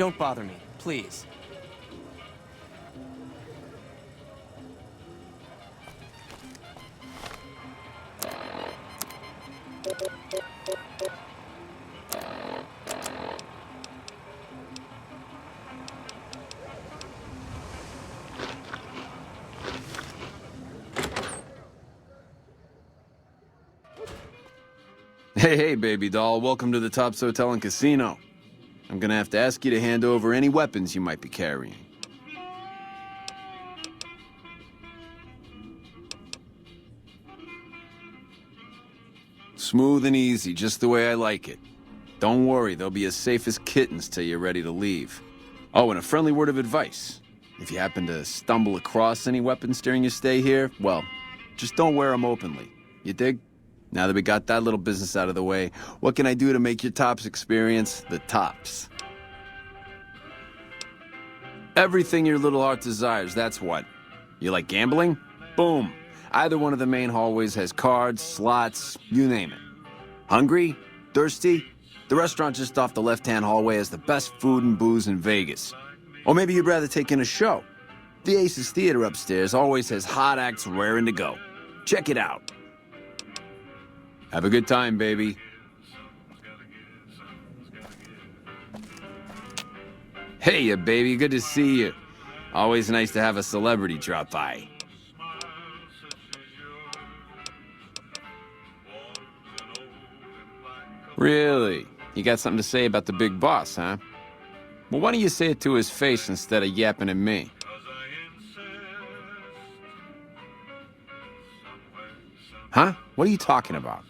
Don't bother me, please. Hey, baby doll. Welcome to the Tops Hotel and Casino. I'm gonna have to ask you to hand over any weapons you might be carrying. Smooth and easy, just the way I like it. Don't worry, they'll be as safe as kittens till you're ready to leave. Oh, and a friendly word of advice. If you happen to stumble across any weapons during your stay here, well, just don't wear them openly. You dig? Now that we got that little business out of the way, what can I do to make your Tops experience the tops? Everything your little heart desires, that's what. You like gambling? Boom. Either one of the main hallways has cards, slots, you name it. Hungry? Thirsty? The restaurant just off the left-hand hallway has the best food and booze in Vegas. Or maybe you'd rather take in a show. The Aces Theater upstairs always has hot acts raring to go. Check it out. Have a good time, baby. Hey, baby, good to see you. Always nice to have a celebrity drop by. Really? You got something to say about the big boss, huh? Well, why don't you say it to his face instead of yapping at me? Huh? What are you talking about?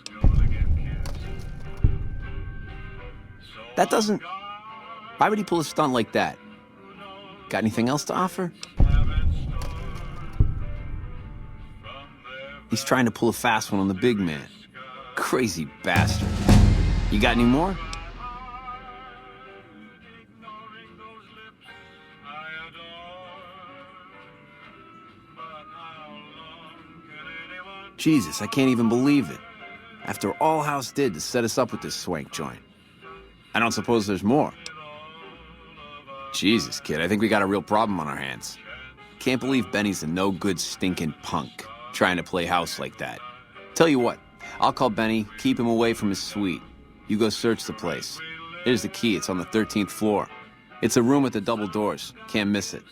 That doesn't... Why would he pull a stunt like that? Got anything else to offer? He's trying to pull a fast one on the big man. Crazy bastard. You got any more? Jesus, I can't even believe it. After all House did to set us up with this swank joint. I don't suppose there's more. Jesus, kid, I think we got a real problem on our hands. Can't believe Benny's a no-good stinking punk, trying to play house like that. Tell you what, I'll call Benny, keep him away from his suite. You go search the place. Here's the key, it's on the 13th floor. It's a room with the double doors, can't miss it.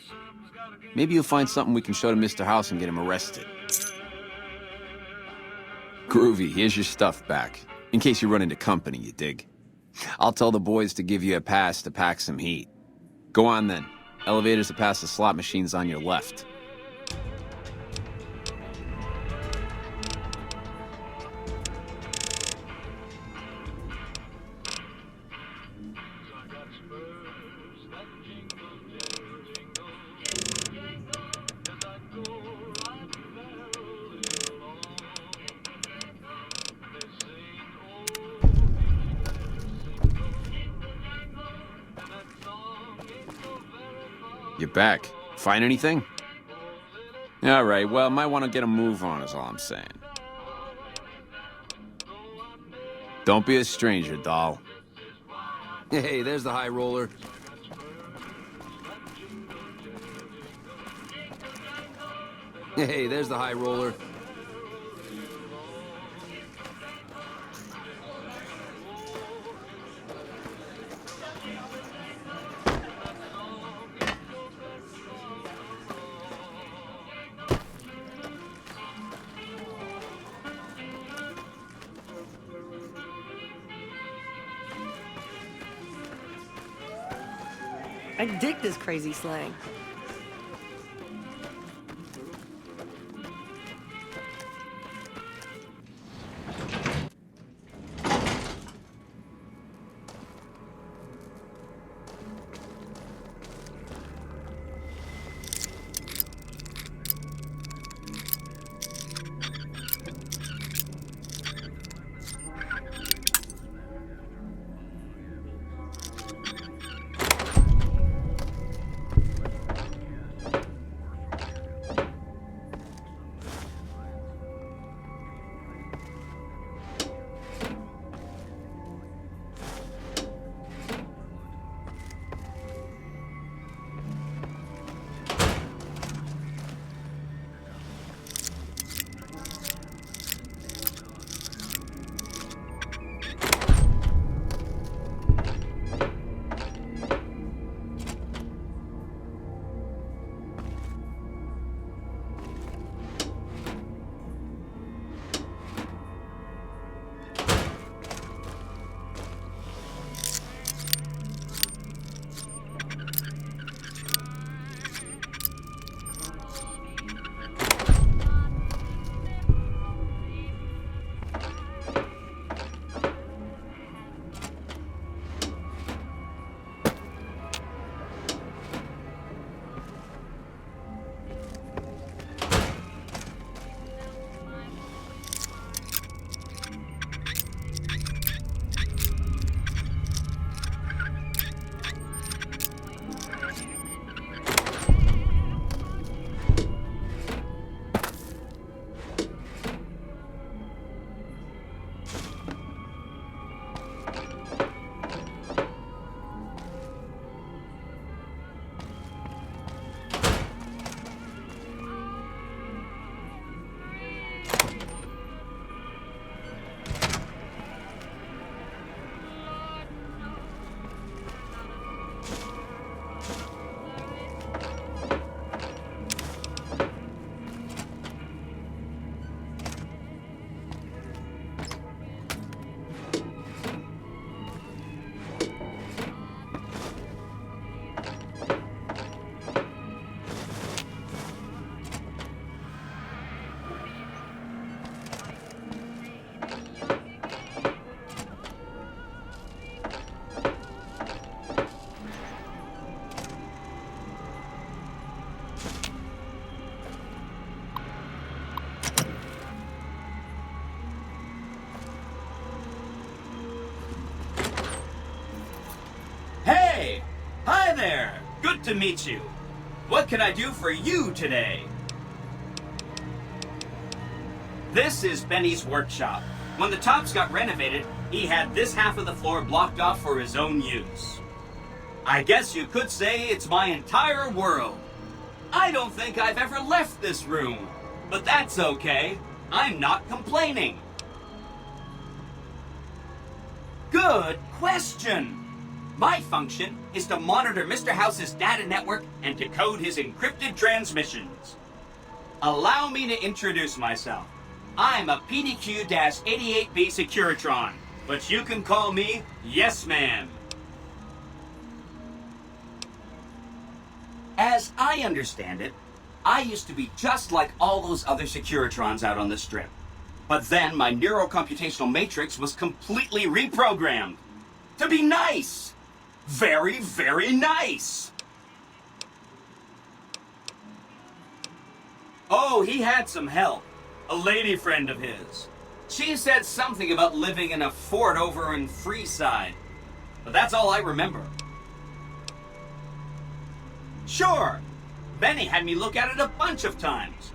Maybe you'll find something we can show to Mr. House and get him arrested. Groovy, here's your stuff back. In case you run into company, you dig. I'll tell the boys to give you a pass to pack some heat. Go on then. Elevators to pass the slot machines on your left. You're back. Find anything? All right, well, might want to get a move on is all I'm saying. Don't be a stranger, doll. Hey, there's the high roller. Hey, there's the high roller. I dig this crazy slang. Good to meet you. What can I do for you today? This is Benny's workshop. When the tops got renovated, he had this half of the floor blocked off for his own use. I guess you could say it's my entire world. I don't think I've ever left this room, but that's okay. I'm not complaining. Good question. My function is to monitor Mr. House's data network and decode his encrypted transmissions. Allow me to introduce myself. I'm a PDQ-88B Securitron, but you can call me Yes Man. As I understand it, I used to be just like all those other Securitrons out on the strip. But then my neurocomputational matrix was completely reprogrammed to be nice. Very, very nice. Oh, he had some help. A lady friend of his. She said something about living in a fort over in Freeside. But that's all I remember. Sure, Benny had me look at it a bunch of times.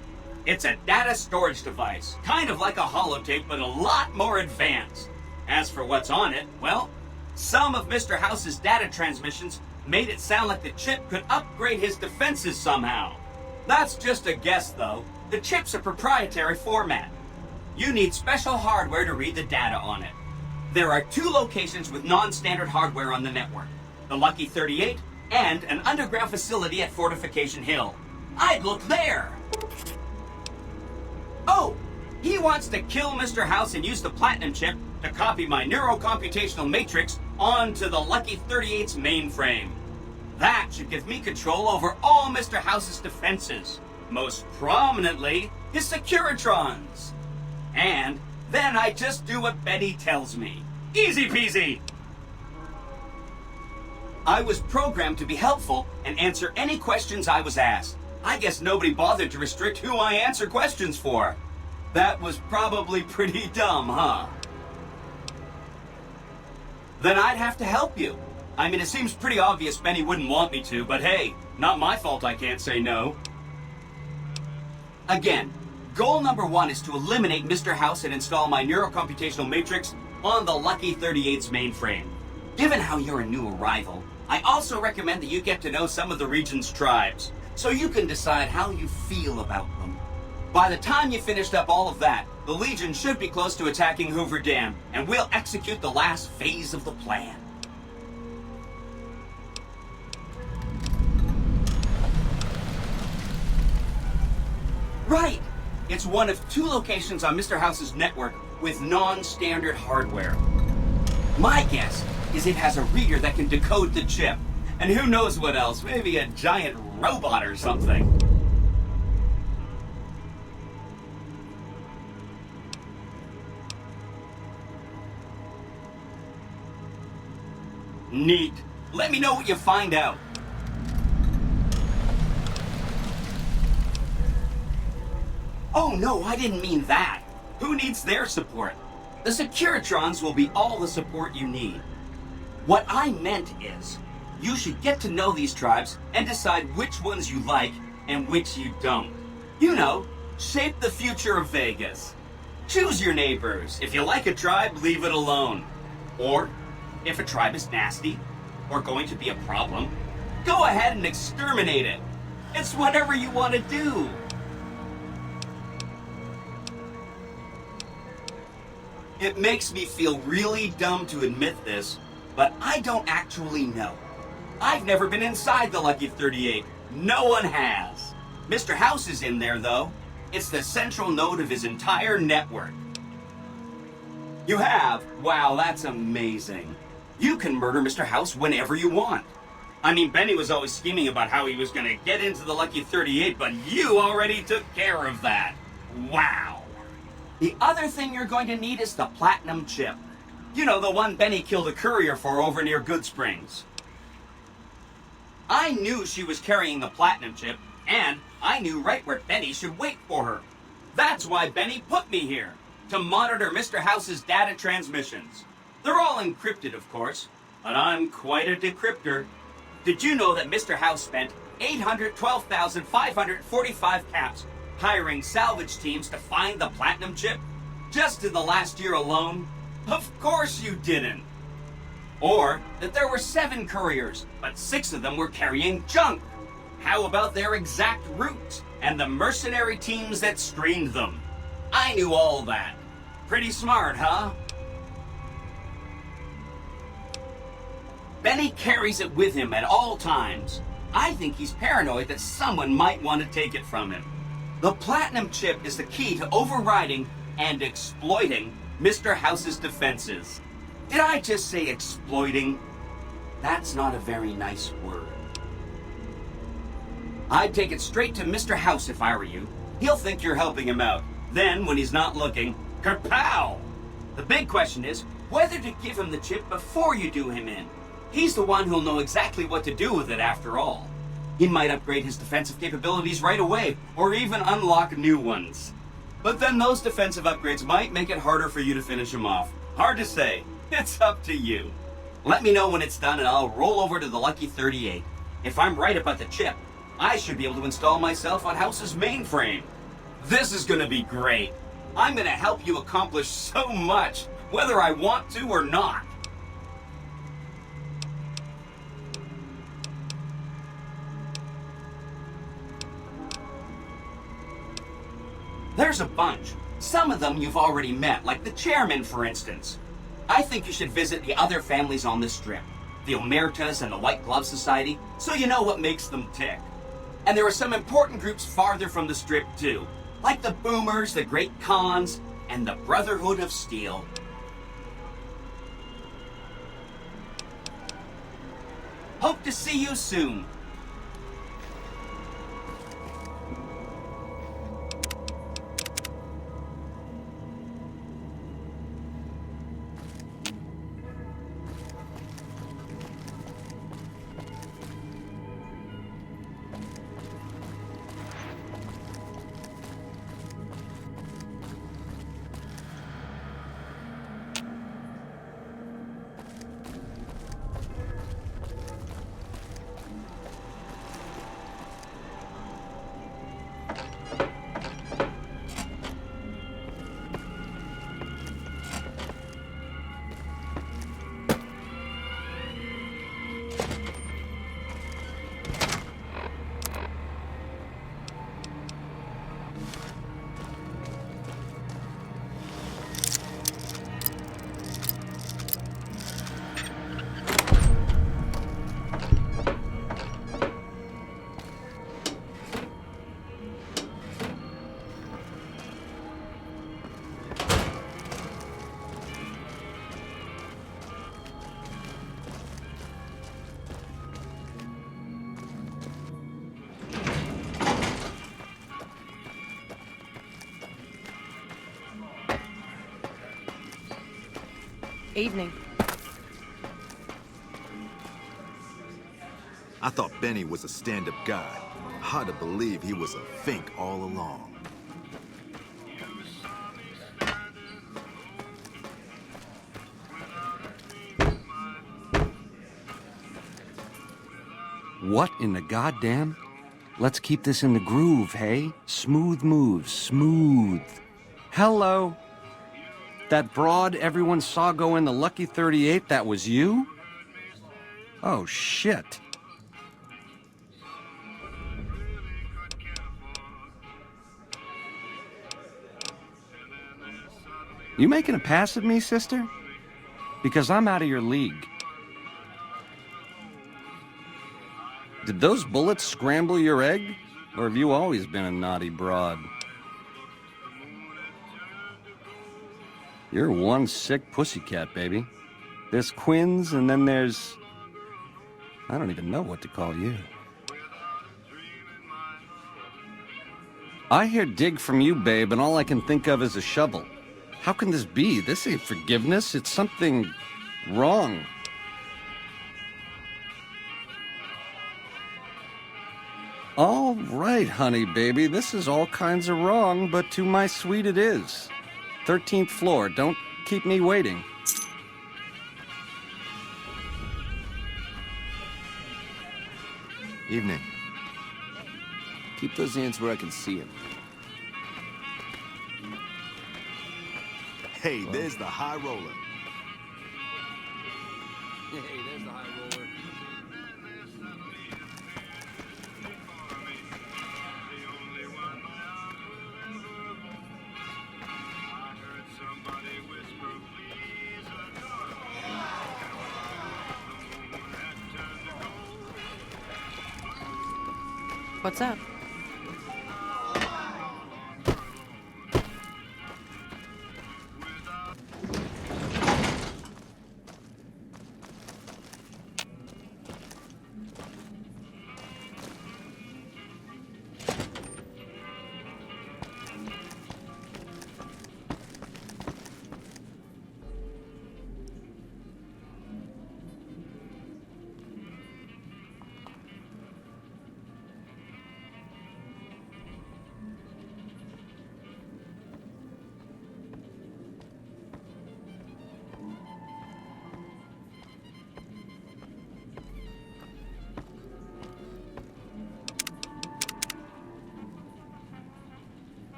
It's a data storage device, kind of like a holotape, but a lot more advanced. As for what's on it, well, some of Mr. House's data transmissions made it sound like the chip could upgrade his defenses somehow. That's just a guess, though. The chip's a proprietary format. You need special hardware to read the data on it. There are 2 locations with non-standard hardware on the network. The Lucky 38 and an underground facility at Fortification Hill. I'd look there. Oh, he wants to kill Mr. House and use the Platinum chip to copy my neurocomputational matrix onto the Lucky 38's mainframe. That should give me control over all Mr. House's defenses, most prominently his Securitrons. And then I just do what Benny tells me. Easy peasy! I was programmed to be helpful and answer any questions I was asked. I guess nobody bothered to restrict who I answer questions for. That was probably pretty dumb, huh? Then I'd have to help you. I mean, it seems pretty obvious Benny wouldn't want me to, but hey, not my fault I can't say no. Again, goal number 1 is to eliminate Mr. House and install my neurocomputational matrix on the Lucky 38's mainframe. Given how you're a new arrival, I also recommend that you get to know some of the region's tribes, so you can decide how you feel about them. By the time you finished up all of that, the Legion should be close to attacking Hoover Dam, and we'll execute the last phase of the plan. Right! It's one of 2 locations on Mr. House's network with non-standard hardware. My guess is it has a reader that can decode the chip. And who knows what else, maybe a giant robot or something. Neat. Let me know what you find out. Oh no, I didn't mean that. Who needs their support? The Securitrons will be all the support you need. What I meant is, you should get to know these tribes and decide which ones you like and which you don't. You know, shape the future of Vegas. Choose your neighbors. If you like a tribe, leave it alone. Or, if a tribe is nasty or going to be a problem, go ahead and exterminate it. It's whatever you want to do. It makes me feel really dumb to admit this, but I don't actually know. I've never been inside the Lucky 38. No one has. Mr. House is in there, though. It's the central node of his entire network. You have? Wow, that's amazing. You can murder Mr. House whenever you want. I mean, Benny was always scheming about how he was going to get into the Lucky 38, but you already took care of that. Wow. The other thing you're going to need is the Platinum chip. You know, the one Benny killed a courier for over near Good Springs. I knew she was carrying the Platinum chip, and I knew right where Benny should wait for her. That's why Benny put me here, to monitor Mr. House's data transmissions. They're all encrypted, of course, but I'm quite a decryptor. Did you know that Mr. House spent 812,545 caps hiring salvage teams to find the platinum chip? Just in the last year alone? Of course you didn't. Or that there were 7 couriers, but 6 of them were carrying junk. How about their exact routes and the mercenary teams that screened them? I knew all that. Pretty smart, huh? Benny carries it with him at all times. I think he's paranoid that someone might want to take it from him. The platinum chip is the key to overriding and exploiting Mr. House's defenses. Did I just say exploiting? That's not a very nice word. I'd take it straight to Mr. House if I were you. He'll think you're helping him out. Then, when he's not looking, kerpow! The big question is whether to give him the chip before you do him in. He's the one who'll know exactly what to do with it after all. He might upgrade his defensive capabilities right away, or even unlock new ones. But then those defensive upgrades might make it harder for you to finish him off. Hard to say. It's up to you. Let me know when it's done and I'll roll over to the Lucky 38. If I'm right about the chip, I should be able to install myself on House's mainframe. This is gonna be great. I'm gonna help you accomplish so much, whether I want to or not. There's a bunch. Some of them you've already met, like the chairman, for instance. I think you should visit the other families on this strip, the Omertas and the White Glove Society, so you know what makes them tick. And there are some important groups farther from the strip, too, like the Boomers, the Great Khans, and the Brotherhood of Steel. Hope to see you soon. Evening. I thought Benny was a stand-up guy. Hard to believe he was a fink all along. What in the goddamn? Let's keep this in the groove, hey? Smooth moves, smooth. Hello? That broad everyone saw go in the Lucky 38, that was you? Oh, shit. You making a pass at me, sister? Because I'm out of your league. Did those bullets scramble your egg? Or have you always been a naughty broad? You're one sick pussycat, baby. There's Quinn's, and then there's... I don't even know what to call you. I hear dig from you, babe, and all I can think of is a shovel. How can this be? This ain't forgiveness. It's something wrong. All right, honey, baby. This is all kinds of wrong, but to my suite it is. 13th floor. Don't keep me waiting. Evening. Keep those hands where I can see them. Hey, there's the high roller. Hey, there's the high roller. What's up?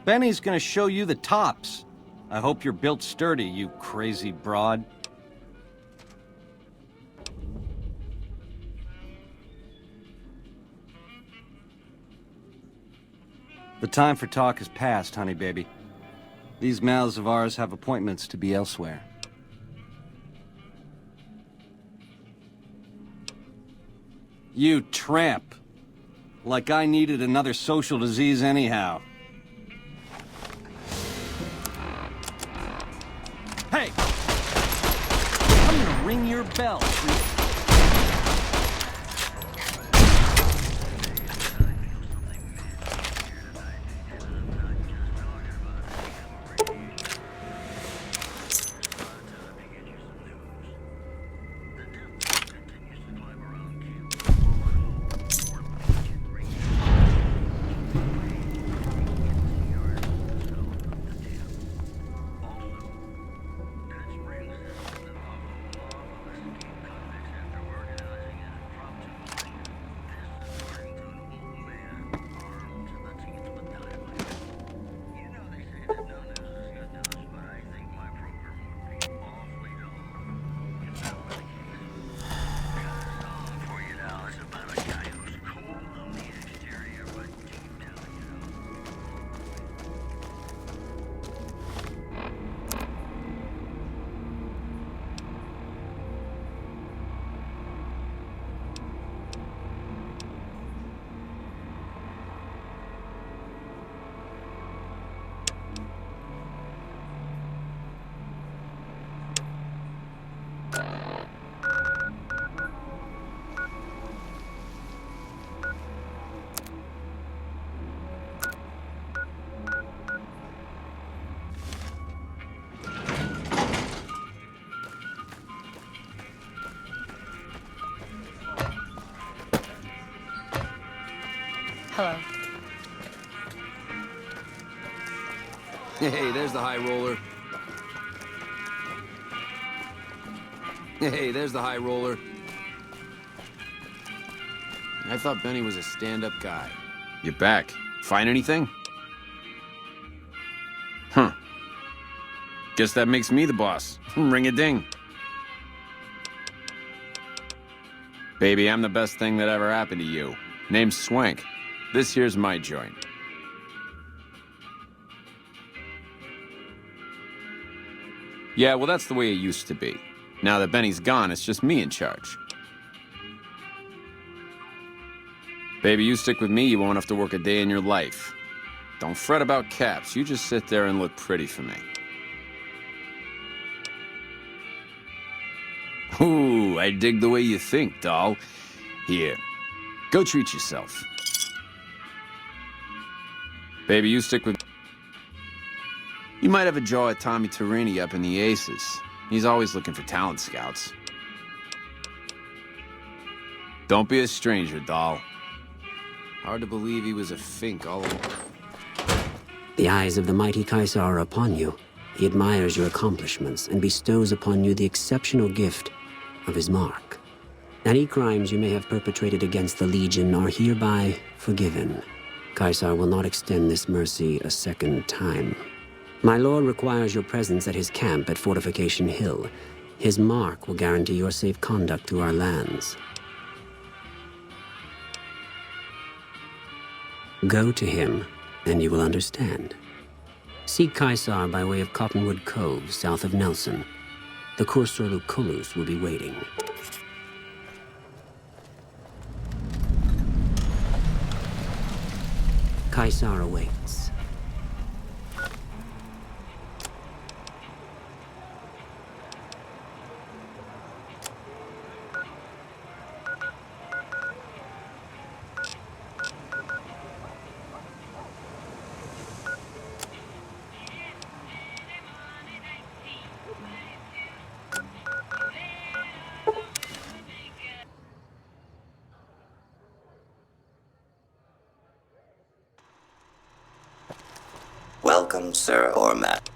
Benny's gonna show you the tops. I hope you're built sturdy, you crazy broad. The time for talk is past, honey baby. These mouths of ours have appointments to be elsewhere. You tramp. Like I needed another social disease anyhow. Hey! I'm gonna ring your bell, freak. Hello. Hey, there's the high roller. Hey, there's the high roller. I thought Benny was a stand-up guy. You're back. Find anything? Huh. Guess that makes me the boss. Ring-a-ding. Baby, I'm the best thing that ever happened to you. Name's Swank. This here's my joint. Yeah, well, that's the way it used to be. Now that Benny's gone, it's just me in charge. Baby, you stick with me, you won't have to work a day in your life. Don't fret about caps. You just sit there and look pretty for me. Ooh, I dig the way you think, doll. Here, go treat yourself. Baby, you stick with... You might have a jaw at Tommy Tarini up in the Aces. He's always looking for talent scouts. Don't be a stranger, doll. Hard to believe he was a fink all along. The eyes of the mighty Kaiser are upon you. He admires your accomplishments and bestows upon you the exceptional gift of his mark. Any crimes you may have perpetrated against the Legion are hereby forgiven. Caesar will not extend this mercy a second time. My lord requires your presence at his camp at Fortification Hill. His mark will guarantee your safe conduct through our lands. Go to him, and you will understand. Seek Caesar by way of Cottonwood Cove, south of Nelson. The Cursor Lucullus will be waiting. Caesar awaits. Welcome, Sir Ormat.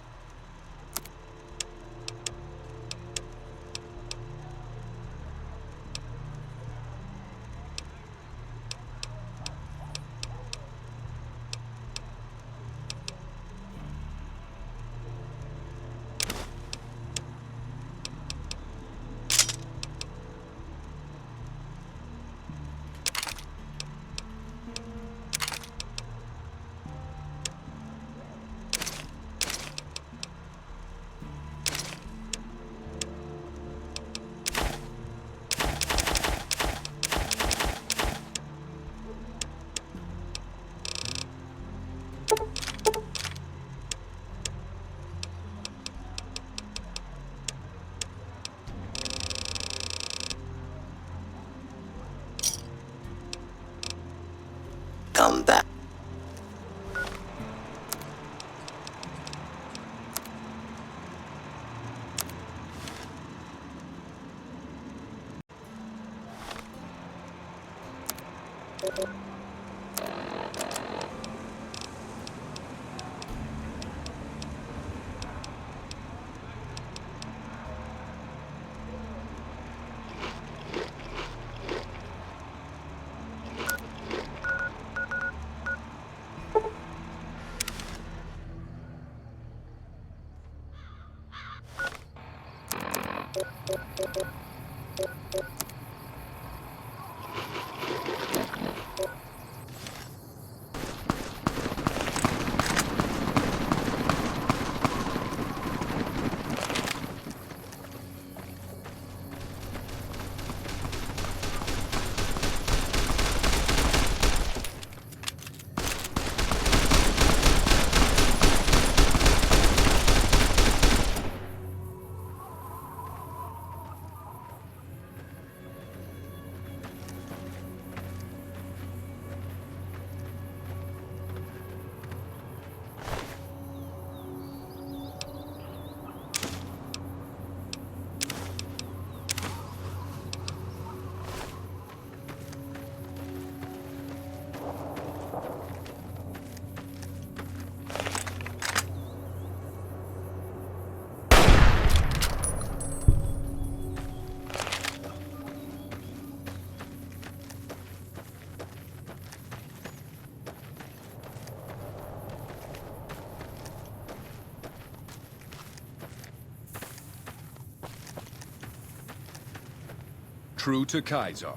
Come back. True to Caesar.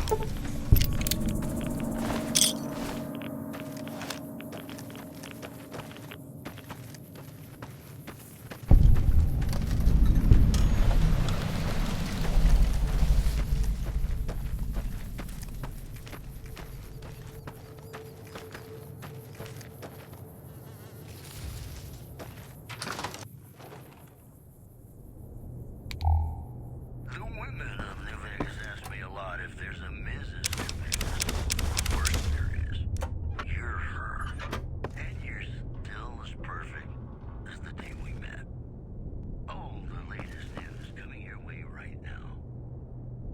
The women of New Vegas ask me a lot if there's a Mrs. New Vegas. Of course there is. You're her. And you're still as perfect as the day we met. Oh, the latest news coming your way right now.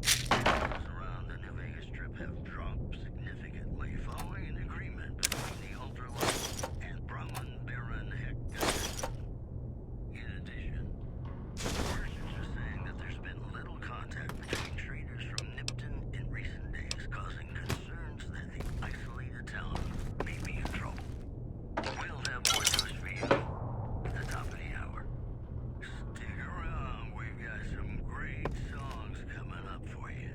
Sales around the New Vegas Strip have dropped significantly following an agreement between the ultra-light and Brahman Baron Heck. In addition, sources are saying that there's been little contact between traders from Nipton in recent days, causing concerns that the isolated town may be in trouble. We'll have more news for you at the top of the hour. Stick around, we've got some great songs coming up for you.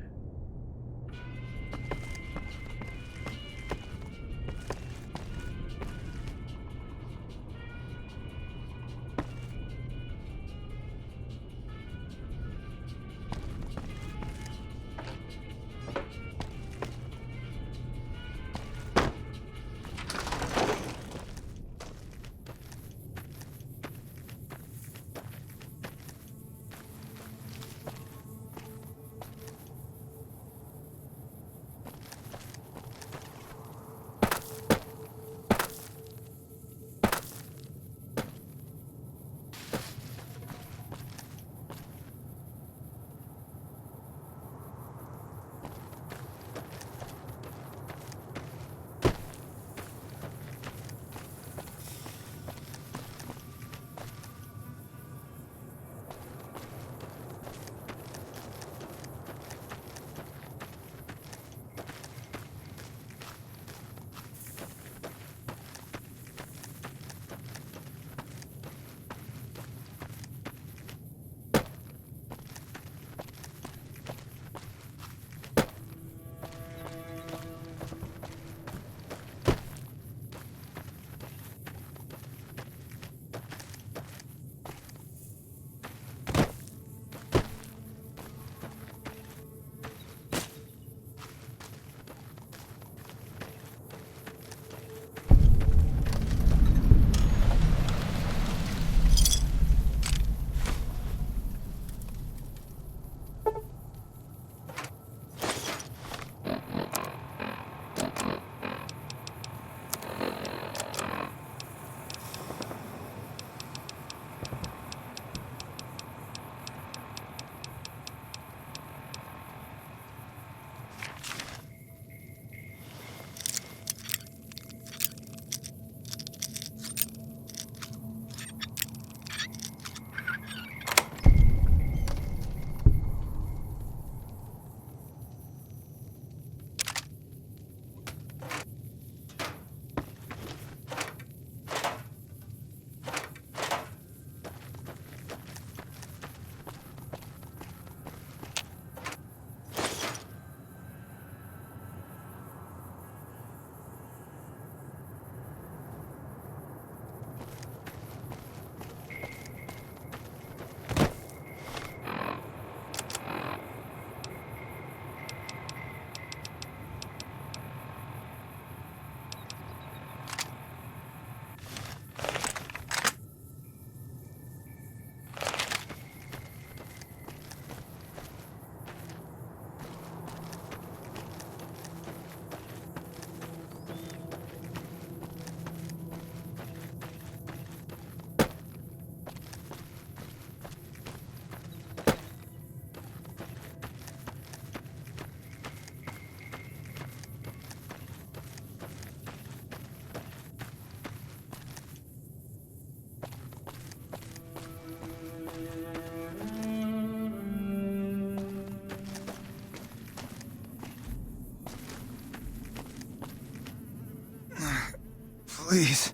Please,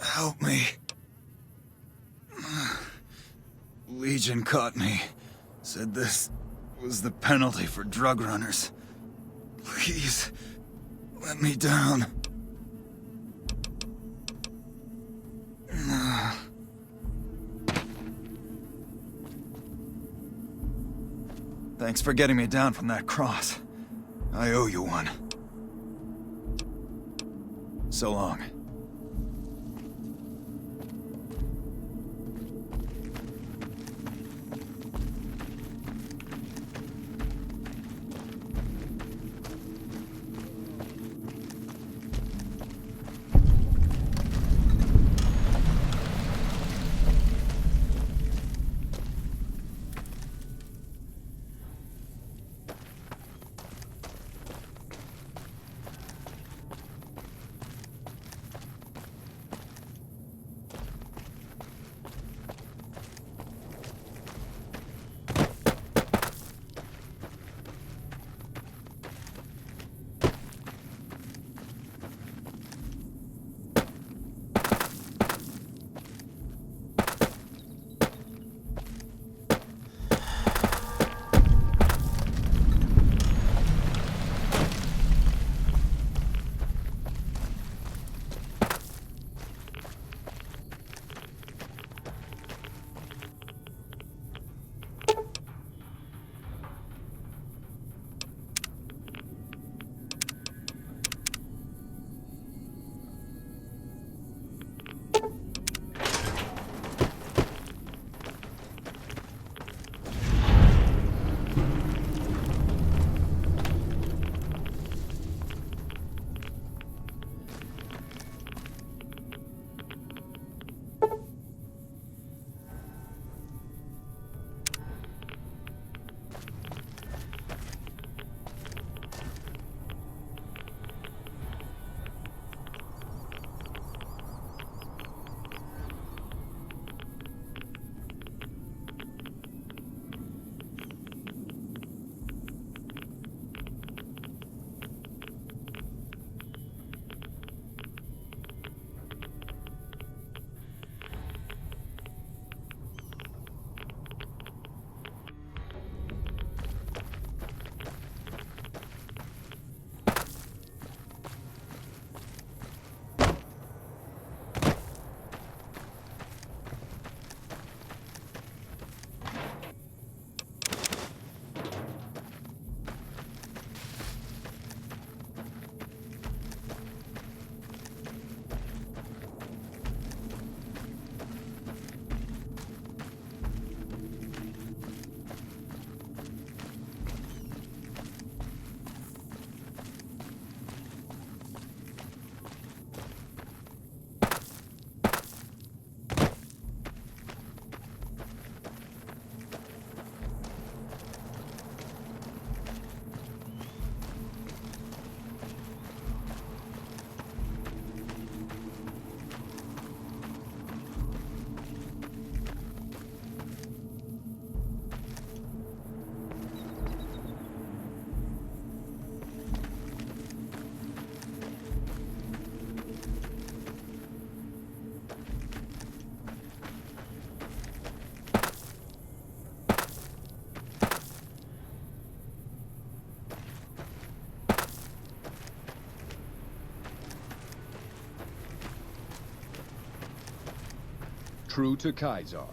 help me. Legion caught me. Said this was the penalty for drug runners. Please, let me down. Thanks for getting me down from that cross. I owe you one. So long. True to Kaiser.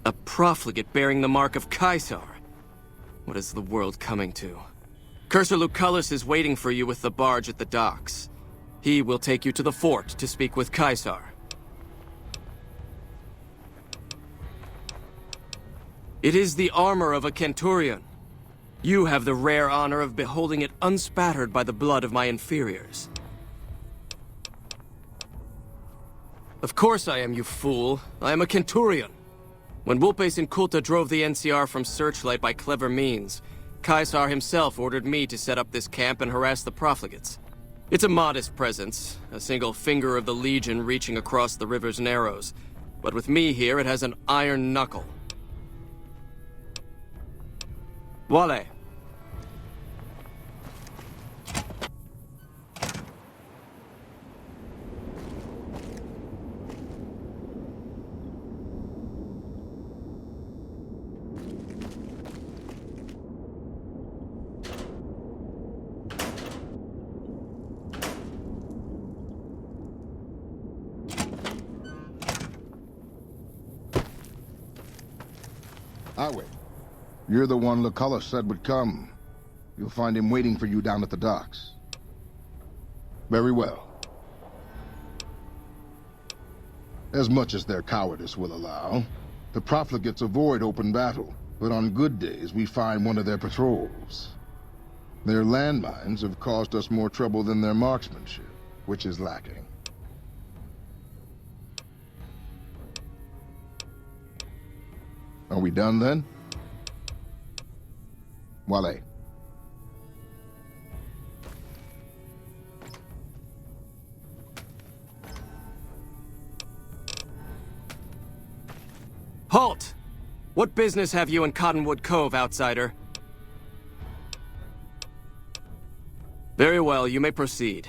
A profligate bearing the mark of Kaiser. What is the world coming to? Cursor Lucullus is waiting for you with the barge at the docks. He will take you to the fort to speak with Kaiser. It is the armor of a Centurion. You have the rare honor of beholding it unspattered by the blood of my inferiors. Of course I am, you fool. I am a Centurion. When Wulpes and Kulta drove the NCR from Searchlight by clever means, Caesar himself ordered me to set up this camp and harass the profligates. It's a modest presence, a single finger of the Legion reaching across the river's narrows. But with me here, it has an iron knuckle. Voile. Highway. You're the one Lucullus said would come. You'll find him waiting for you down at the docks. Very well. As much as their cowardice will allow, the profligates avoid open battle, but on good days we find one of their patrols. Their landmines have caused us more trouble than their marksmanship, which is lacking. Are we done then? Wale. Halt! What business have you in Cottonwood Cove, outsider? Very well, you may proceed.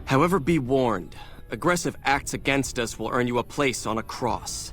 However, be warned. Aggressive acts against us will earn you a place on a cross.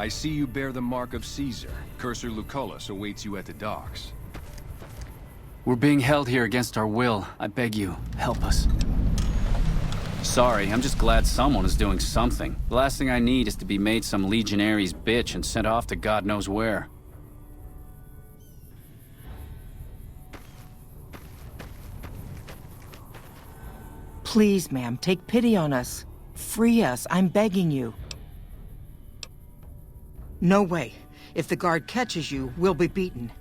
I see you bear the mark of Caesar. Cursor Lucullus awaits you at the docks. We're being held here against our will. I beg you, help us. Sorry, I'm just glad someone is doing something. The last thing I need is to be made some legionary's bitch and sent off to God knows where. Please, ma'am, take pity on us. Free us, I'm begging you. No way. If the guard catches you, we'll be beaten.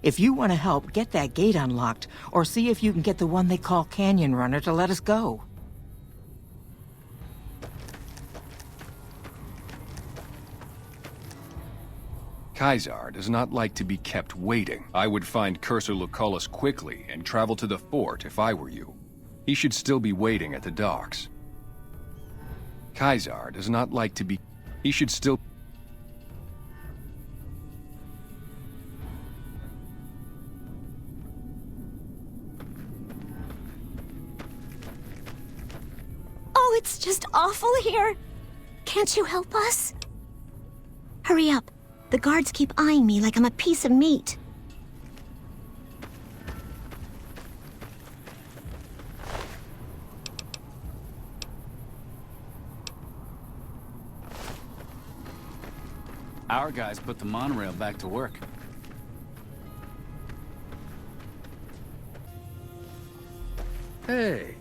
If you want to help, get that gate unlocked, or see if you can get the one they call Canyon Runner to let us go. Caesar does not like to be kept waiting. I would find Cursor Lucullus quickly and travel to the fort if I were you. He should still be waiting at the docks. Caesar does not like to be... He should still... Oh, it's just awful here. Can't you help us? Hurry up. The guards keep eyeing me like I'm a piece of meat. Our guys put the monorail back to work. Hey.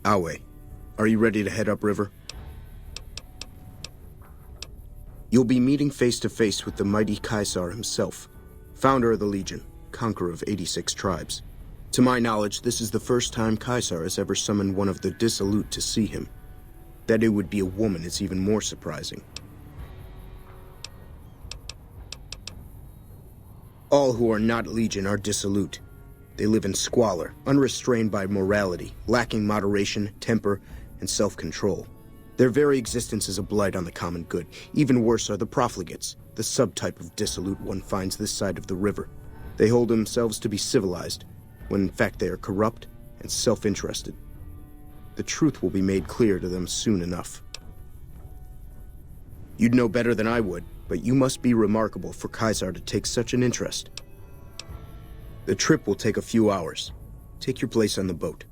Awe, are you ready to head upriver? You'll be meeting face to face with the mighty Caesar himself, founder of the Legion, conqueror of 86 tribes. To my knowledge, this is the first time Caesar has ever summoned one of the dissolute to see him. That it would be a woman is even more surprising. All who are not Legion are dissolute. They live in squalor, unrestrained by morality, lacking moderation, temper, and self-control. Their very existence is a blight on the common good. Even worse are the profligates, the subtype of dissolute one finds this side of the river. They hold themselves to be civilized, when in fact they are corrupt and self-interested. The truth will be made clear to them soon enough. You'd know better than I would, but you must be remarkable for Caesar to take such an interest. The trip will take a few hours. Take your place on the boat.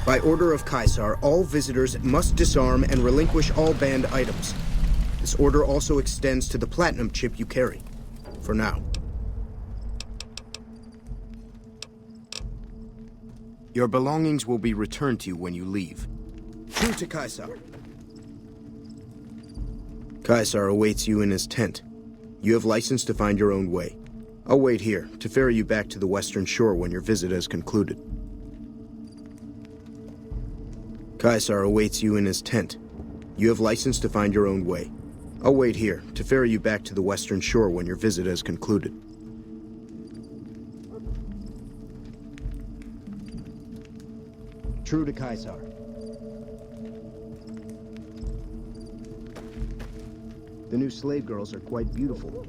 By order of Caesar, all visitors must disarm and relinquish all banned items. This order also extends to the platinum chip you carry. For now. Your belongings will be returned to you when you leave. True to Caesar. Caesar awaits you in his tent. You have license to find your own way. I'll wait here to ferry you back to the western shore when your visit has concluded. Caesar awaits you in his tent. You have license to find your own way. I'll wait here to ferry you back to the western shore when your visit has concluded. True to Caesar. The new slave girls are quite beautiful.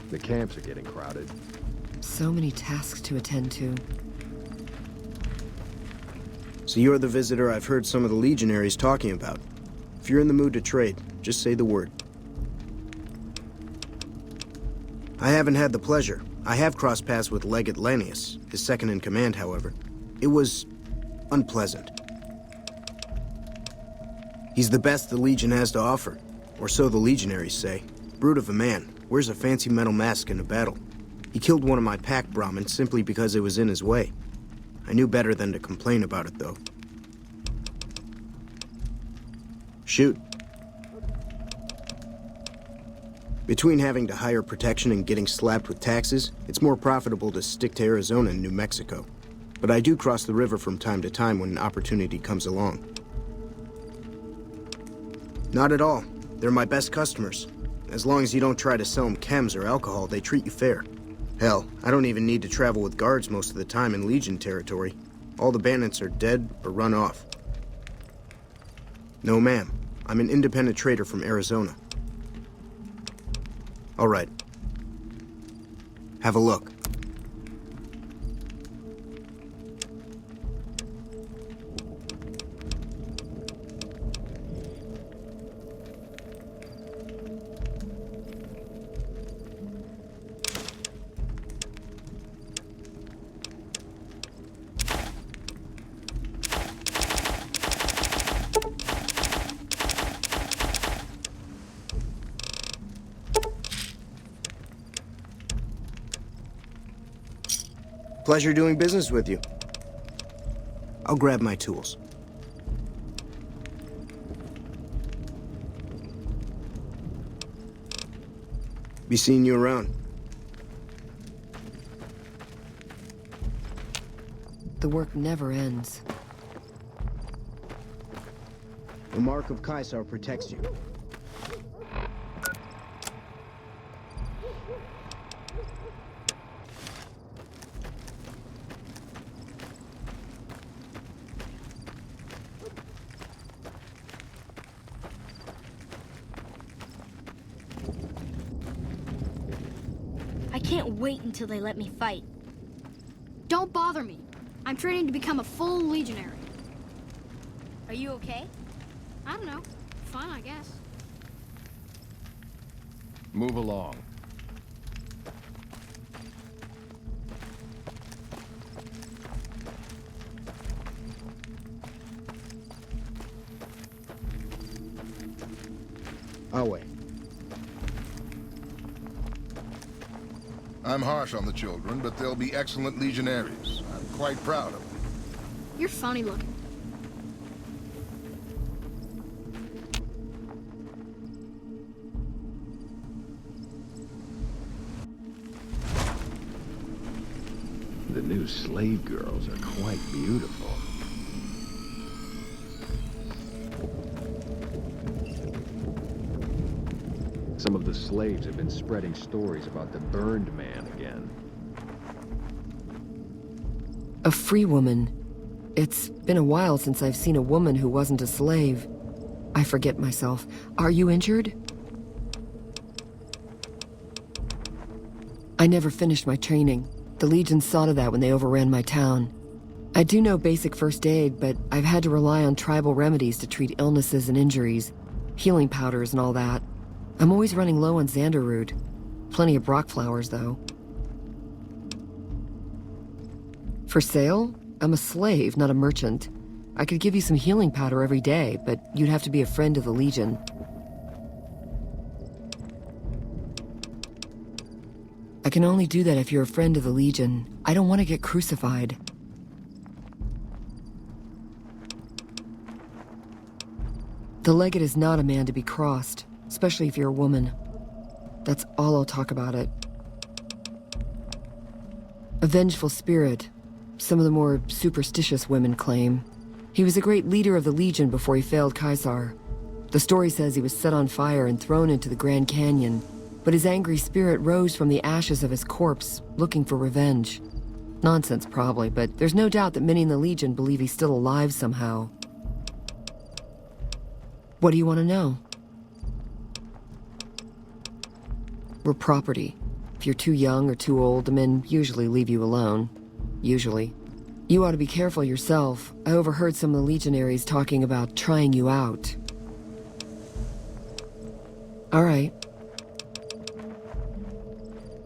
The camps are getting crowded. So many tasks to attend to. So you're the visitor I've heard some of the legionaries talking about. If you're in the mood to trade, just say the word. I haven't had the pleasure. I have crossed paths with Legate Lanius, his second in command, however. It was unpleasant. He's the best the Legion has to offer, or so the Legionaries say. Brute of a man, wears a fancy metal mask in a battle. He killed one of my pack Brahmins simply because it was in his way. I knew better than to complain about it, though. Shoot. Between having to hire protection and getting slapped with taxes, it's more profitable to stick to Arizona and New Mexico. But I do cross the river from time to time when an opportunity comes along. Not at all. They're my best customers. As long as you don't try to sell them chems or alcohol, they treat you fair. Hell, I don't even need to travel with guards most of the time in Legion territory. All the bandits are dead or run off. No, ma'am. I'm an independent trader from Arizona. All right. Have a look. Pleasure doing business with you. I'll grab my tools. Be seeing you around. The work never ends. The mark of Caesar protects you. I can't wait until they let me fight. Don't bother me. I'm training to become a full legionary. Are you okay? I don't know. Fine, I guess. Move along. I'll wait. I'm harsh on the children, but they'll be excellent legionaries. I'm quite proud of them. You're funny looking. The new slave girls are quite beautiful. Some of the slaves have been spreading stories about the burned man again. A free woman. It's been a while since I've seen a woman who wasn't a slave. I forget myself. Are you injured? I never finished my training. The Legion saw to that when they overran my town. I do know basic first aid, but I've had to rely on tribal remedies to treat illnesses and injuries. Healing powders and all that. I'm always running low on Xander root. Plenty of Brock flowers, though. For sale? I'm a slave, not a merchant. I could give you some healing powder every day, but you'd have to be a friend of the Legion. I can only do that if you're a friend of the Legion. I don't want to get crucified. The legate is not a man to be crossed, especially if you're a woman. That's all I'll talk about it. A vengeful spirit, some of the more superstitious women claim. He was a great leader of the Legion before he failed Caesar. The story says he was set on fire and thrown into the Grand Canyon, but his angry spirit rose from the ashes of his corpse, looking for revenge. Nonsense, probably, but there's no doubt that many in the Legion believe he's still alive somehow. What do you want to know? We're property. If you're too young or too old, the men usually leave you alone. Usually. You ought to be careful yourself. I overheard some of the legionaries talking about trying you out. All right.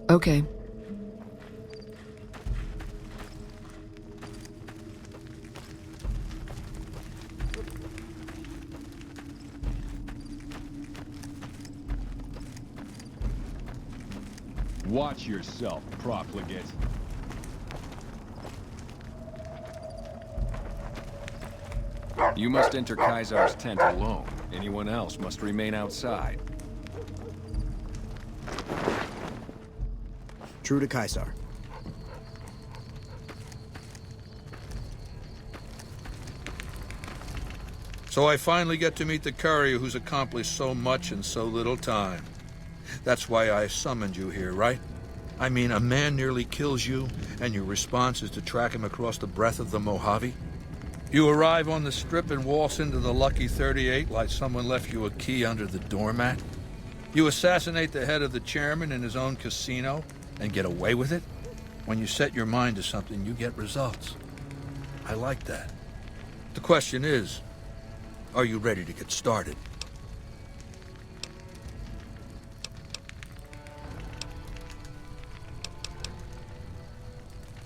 Okay. Watch yourself, profligate. You must enter Caesar's tent alone. Anyone else must remain outside. True to Caesar. So I finally get to meet the courier who's accomplished so much in so little time. That's why I summoned you here, right? I mean, a man nearly kills you, and your response is to track him across the breadth of the Mojave? You arrive on the strip and waltz into the Lucky 38 like someone left you a key under the doormat? You assassinate the head of the chairman in his own casino and get away with it? When you set your mind to something, you get results. I like that. The question is, are you ready to get started?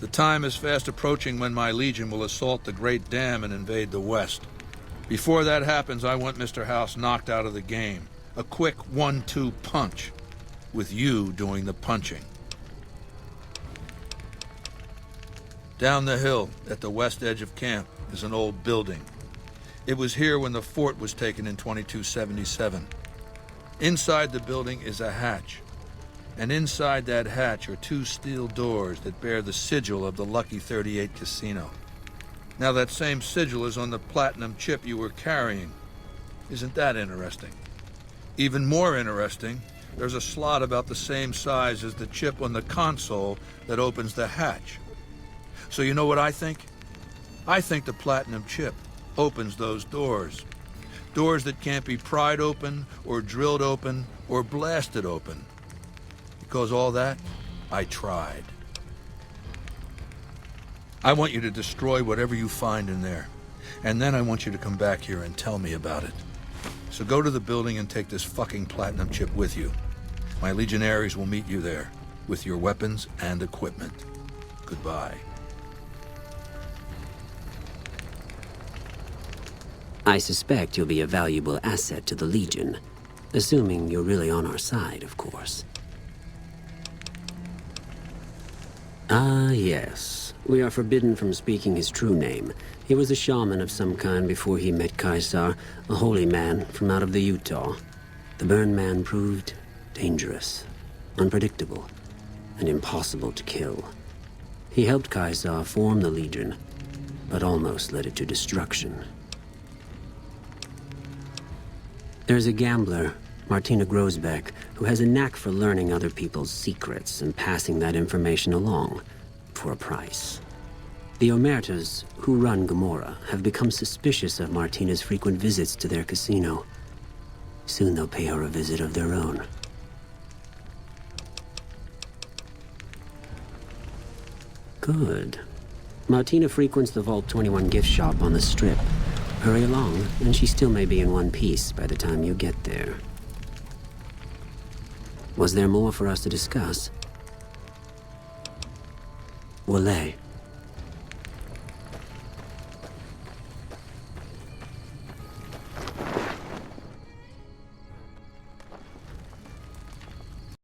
The time is fast approaching when my legion will assault the Great Dam and invade the West. Before that happens, I want Mr. House knocked out of the game. A quick 1-2 punch, with you doing the punching. Down the hill, at the west edge of camp, is an old building. It was here when the fort was taken in 2277. Inside the building is a hatch. And inside that hatch are 2 steel doors that bear the sigil of the Lucky 38 casino. Now that same sigil is on the platinum chip you were carrying. Isn't that interesting? Even more interesting, there's a slot about the same size as the chip on the console that opens the hatch. So you know what I think? I think the platinum chip opens those doors. Doors that can't be pried open, or drilled open, or blasted open. Because all that, I tried. I want you to destroy whatever you find in there. And then I want you to come back here and tell me about it. So go to the building and take this fucking platinum chip with you. My legionaries will meet you there, with your weapons and equipment. Goodbye. I suspect you'll be a valuable asset to the Legion. Assuming you're really on our side, of course. Ah, yes. We are forbidden from speaking his true name. He was a shaman of some kind before he met Caesar, a holy man from out of the Utah. The Burn Man proved dangerous, unpredictable, and impossible to kill. He helped Caesar form the Legion, but almost led it to destruction. There's a gambler, Martina Grosbeck, who has a knack for learning other people's secrets and passing that information along, for a price. The Omertas, who run Gomorrah, have become suspicious of Martina's frequent visits to their casino. Soon they'll pay her a visit of their own. Good. Martina frequents the Vault 21 gift shop on the Strip. Hurry along, and she still may be in one piece by the time you get there. Was there more for us to discuss? Wale.